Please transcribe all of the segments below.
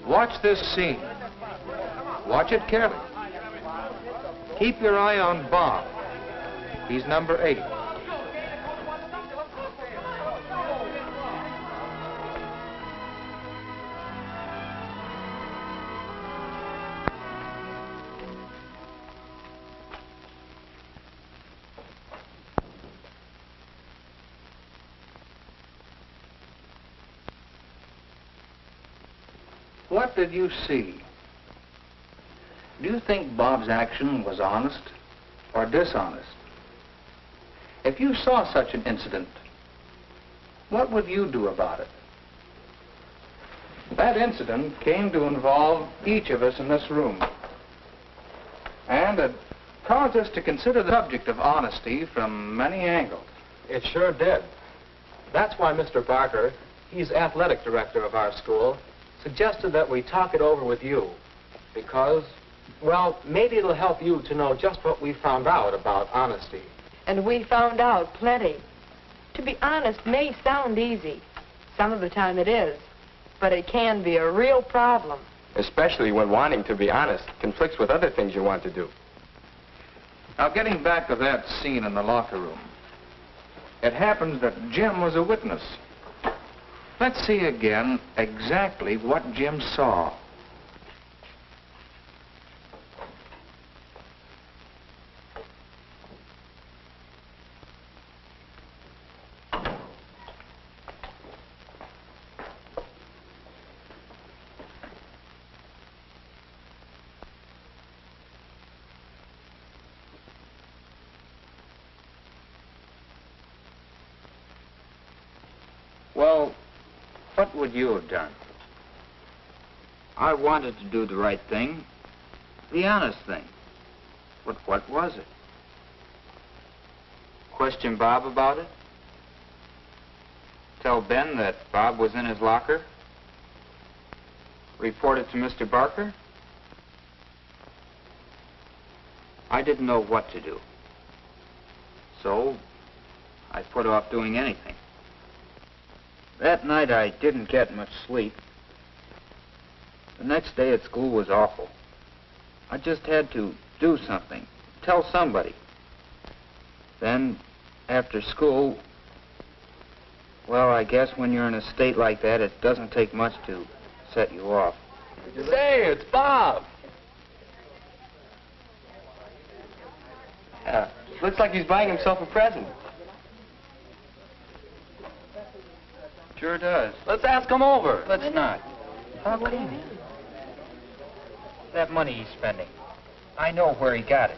Watch this scene. Watch it carefully. Keep your eye on Bob. He's number 8. What did you see? Do you think Bob's action was honest or dishonest? If you saw such an incident, what would you do about it? That incident came to involve each of us in this room. And it caused us to consider the subject of honesty from many angles. It sure did. That's why Mr. Barker, he's athletic director of our school, suggested that we talk it over with you. Because, well, maybe it'll help you to know just what we found out about honesty. And we found out plenty. To be honest may sound easy. Some of the time it is. But it can be a real problem. Especially when wanting to be honest conflicts with other things you want to do. Now, getting back to that scene in the locker room, it happens that Jim was a witness. Let's see again exactly what Jim saw. Well, what would you have done? I wanted to do the right thing, the honest thing. But what was it? Question Bob about it? Tell Ben that Bob was in his locker? Report it to Mr. Barker? I didn't know what to do. So, I put off doing anything. That night I didn't get much sleep. The next day at school was awful. I just had to do something, tell somebody. Then, after school, well, I guess when you're in a state like that, it doesn't take much to set you off. Say, it's Bob. Looks like he's buying himself a present. Sure does. Let's ask him over. Let's not. How can he? That money he's spending, I know where he got it.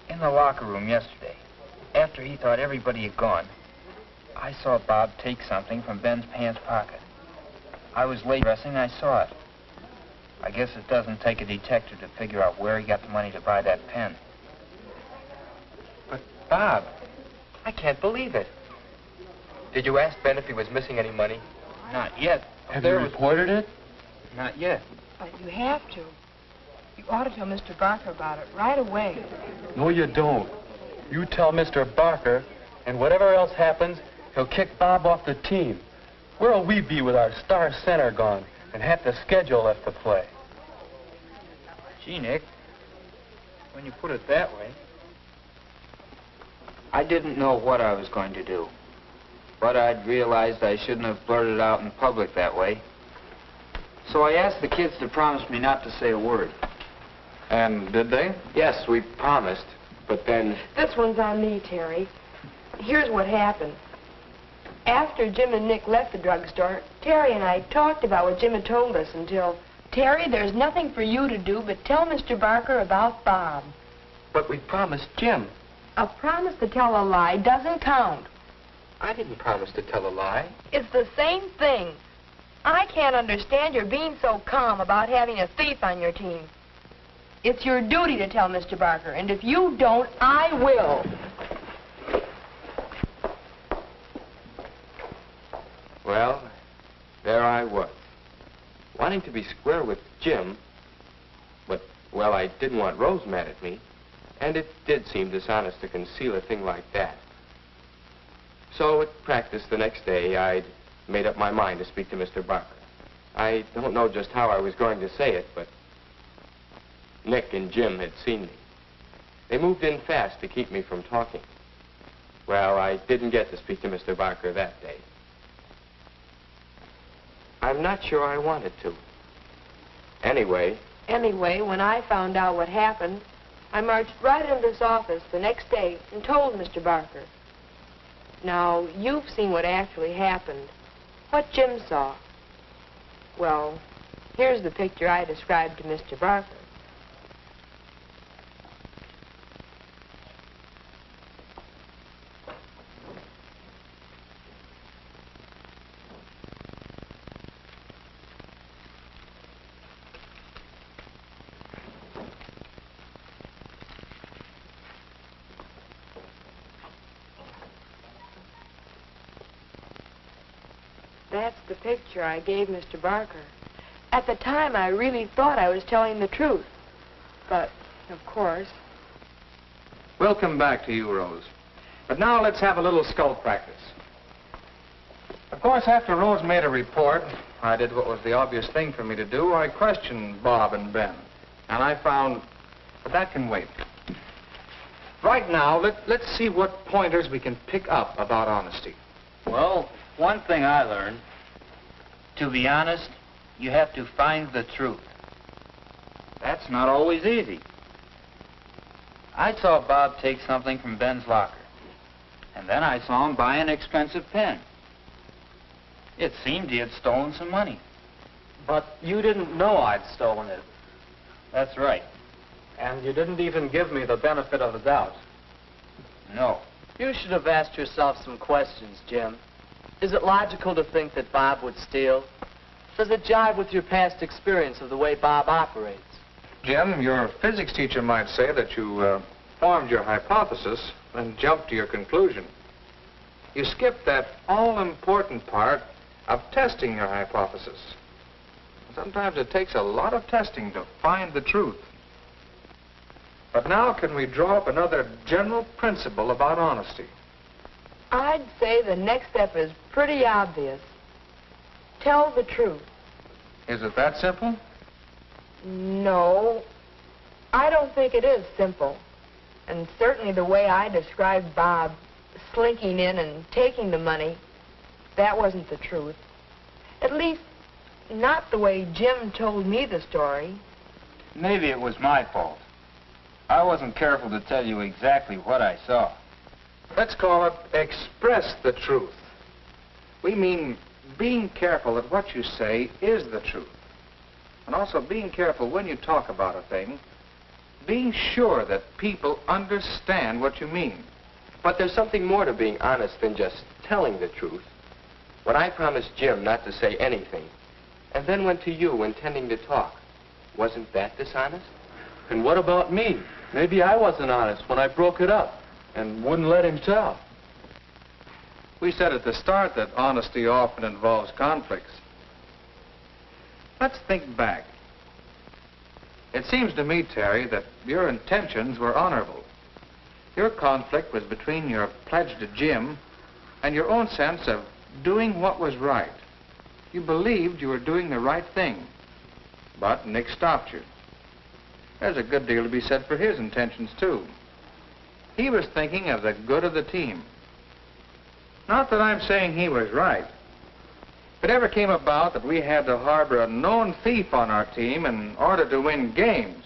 In the locker room yesterday, after he thought everybody had gone, I saw Bob take something from Ben's pants pocket. I was late dressing, I saw it. I guess it doesn't take a detective to figure out where he got the money to buy that pen. But, Bob, I can't believe it. Did you ask Ben if he was missing any money? Not yet. Have you reported it? Not yet. But you have to. You ought to tell Mr. Barker about it right away. No, you don't. You tell Mr. Barker, and whatever else happens, he'll kick Bob off the team. Where'll we be with our star center gone and half the schedule left to play? Gee, Nick, when you put it that way, I didn't know what I was going to do. But I'd realized I shouldn't have blurted out in public that way. So I asked the kids to promise me not to say a word. And did they? Yes, we promised, but then... This one's on me, Terry. Here's what happened. After Jim and Nick left the drugstore, Terry and I talked about what Jim had told us until... Terry, there's nothing for you to do but tell Mr. Barker about Bob. But we promised Jim. A promise to tell a lie doesn't count. I didn't promise to tell a lie. It's the same thing. I can't understand your being so calm about having a thief on your team. It's your duty to tell Mr. Barker, and if you don't, I will. Well, there I was, wanting to be square with Jim, but, well, I didn't want Rose mad at me, and it did seem dishonest to conceal a thing like that. So at practice the next day, I'd made up my mind to speak to Mr. Barker. I don't know just how I was going to say it, but Nick and Jim had seen me. They moved in fast to keep me from talking. Well, I didn't get to speak to Mr. Barker that day. I'm not sure I wanted to. Anyway, When I found out what happened, I marched right into this office the next day and told Mr. Barker. Now, you've seen what actually happened. What Jim saw. Well, here's the picture I described to Mr. Barker. That's the picture I gave Mr. Barker. At the time, I really thought I was telling the truth. But, of course... We'll come back to you, Rose. But now let's have a little skull practice. Of course, after Rose made a report, I did what was the obvious thing for me to do. I questioned Bob and Ben. And I found... But that can wait. Right now, let's see what pointers we can pick up about honesty. Well, one thing I learned, to be honest, you have to find the truth. That's not always easy. I saw Bob take something from Ben's locker, and then I saw him buy an expensive pen. It seemed he had stolen some money. But you didn't know I'd stolen it. That's right. And you didn't even give me the benefit of the doubt. No. You should have asked yourself some questions, Jim. Is it logical to think that Bob would steal? Does it jive with your past experience of the way Bob operates? Jim, your physics teacher might say that you formed your hypothesis and jumped to your conclusion. You skipped that all-important part of testing your hypothesis. Sometimes it takes a lot of testing to find the truth. But now can we draw up another general principle about honesty? I'd say the next step is pretty obvious. Tell the truth. Is it that simple? No, I don't think it is simple. And certainly the way I described Bob slinking in and taking the money, that wasn't the truth. At least, not the way Jim told me the story. Maybe it was my fault. I wasn't careful to tell you exactly what I saw. Let's call it express the truth. We mean being careful that what you say is the truth. And also being careful when you talk about a thing, being sure that people understand what you mean. but there's something more to being honest than just telling the truth. When I promised Jim not to say anything, and then went to you intending to talk, wasn't that dishonest? And what about me? Maybe I wasn't honest when I broke it up and wouldn't let him tell. We said at the start that honesty often involves conflicts. Let's think back. It seems to me, Terry, that your intentions were honorable. Your conflict was between your pledge to Jim and your own sense of doing what was right. You believed you were doing the right thing, but Nick stopped you. There's a good deal to be said for his intentions, too. He was thinking of the good of the team. Not that I'm saying he was right. If it ever came about that we had to harbor a known thief on our team in order to win games.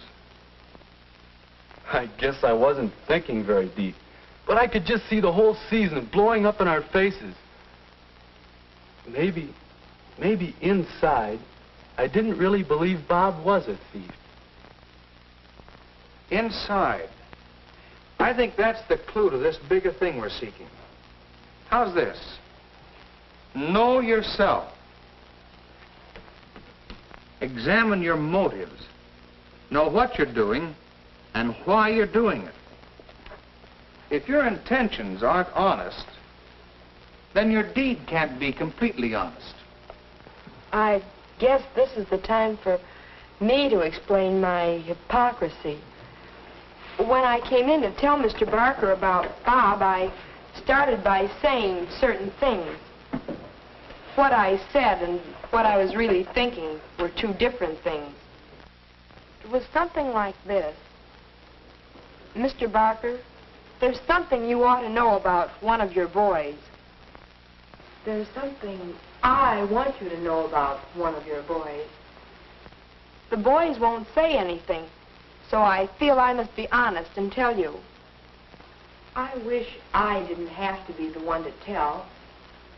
I guess I wasn't thinking very deep, but I could just see the whole season blowing up in our faces. Maybe inside, I didn't really believe Bob was a thief. Inside. I think that's the clue to this bigger thing we're seeking. How's this? Know yourself. Examine your motives. Know what you're doing and why you're doing it. If your intentions aren't honest, then your deed can't be completely honest. I guess this is the time for me to explain my hypocrisy. When I came in to tell Mr. Barker about Bob, I started by saying certain things. what I said and what I was really thinking were two different things. It was something like this. Mr. Barker, there's something you ought to know about one of your boys. There's something I want you to know about one of your boys. The boys won't say anything, so I feel I must be honest and tell you. I wish I didn't have to be the one to tell,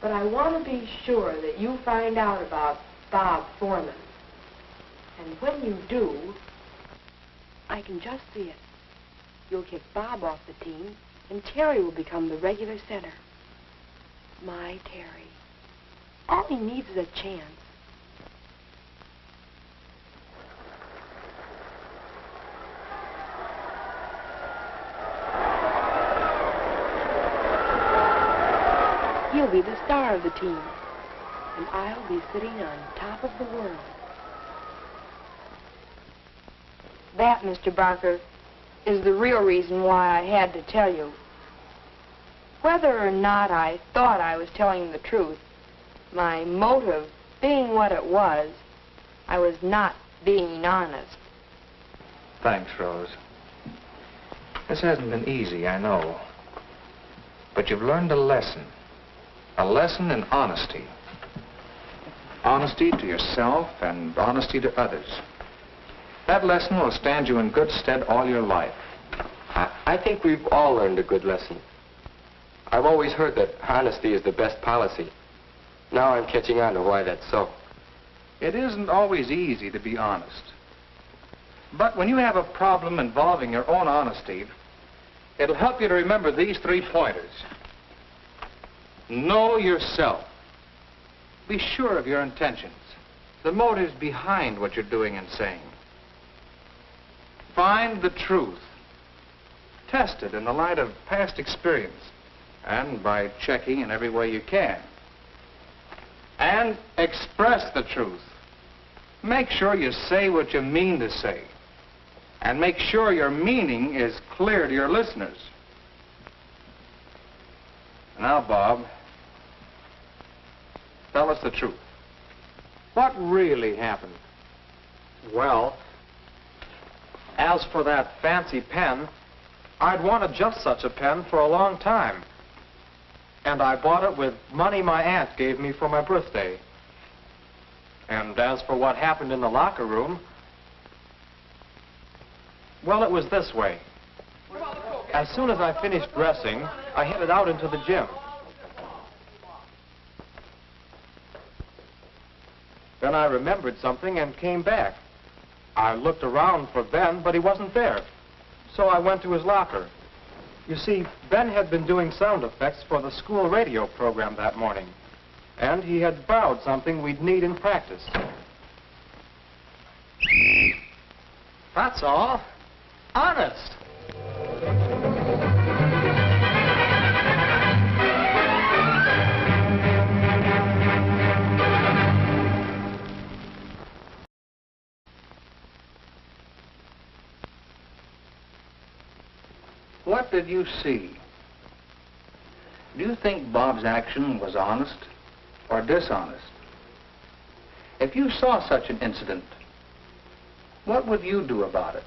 but I want to be sure that you find out about Bob Foreman. And when you do, I can just see it. You'll kick Bob off the team, and Terry will become the regular center. My Terry. All he needs is a chance. He'll be the star of the team, and I'll be sitting on top of the world. That, Mr. Barker, is the real reason why I had to tell you. Whether or not I thought I was telling the truth, my motive being what it was, I was not being honest. Thanks, Rose. This hasn't been easy, I know. But you've learned a lesson in honesty. Honesty to yourself and honesty to others. That lesson will stand you in good stead all your life. I think we've all learned a good lesson. I've always heard that honesty is the best policy. Now I'm catching on to why that's so. It isn't always easy to be honest. But when you have a problem involving your own honesty, it'll help you to remember these 3 pointers. Know yourself. Be sure of your intentions, the motives behind what you're doing and saying. Find the truth. Test it in the light of past experience and by checking in every way you can. And express the truth. Make sure you say what you mean to say. And make sure your meaning is clear to your listeners. Now, Bob, tell us the truth. What really happened? Well, as for that fancy pen, I'd wanted just such a pen for a long time. And I bought it with money my aunt gave me for my birthday. And as for what happened in the locker room, well, it was this way. As soon as I finished dressing, I headed out into the gym. Then I remembered something and came back. I looked around for Ben, but he wasn't there. So I went to his locker. You see, Ben had been doing sound effects for the school radio program that morning. And he had borrowed something we'd need in practice. That's all. Honest. What did you see? Do you think Bob's action was honest or dishonest? If you saw such an incident, what would you do about it?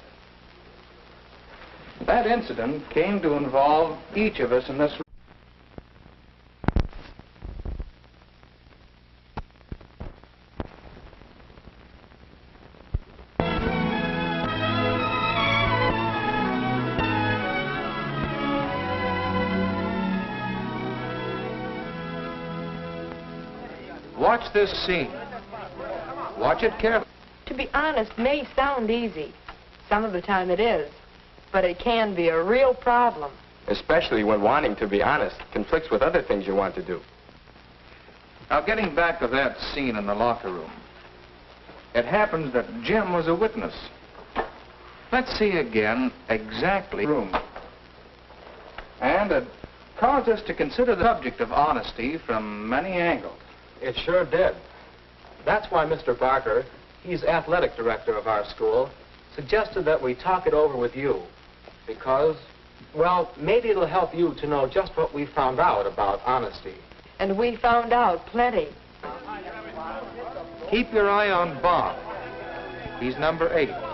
That incident came to involve each of us in this room. Watch this scene. Watch it carefully. To be honest may sound easy. Some of the time it is. But it can be a real problem. Especially when wanting to be honest conflicts with other things you want to do. Now, getting back to that scene in the locker room. It happens that Jim was a witness. Let's see again exactly the room. And it caused us to consider the subject of honesty from many angles. It sure did. That's why Mr. Barker, he's athletic director of our school, suggested that we talk it over with you. Because, well, maybe it'll help you to know just what we found out about honesty. And we found out plenty. keep your eye on Bob. He's number 8.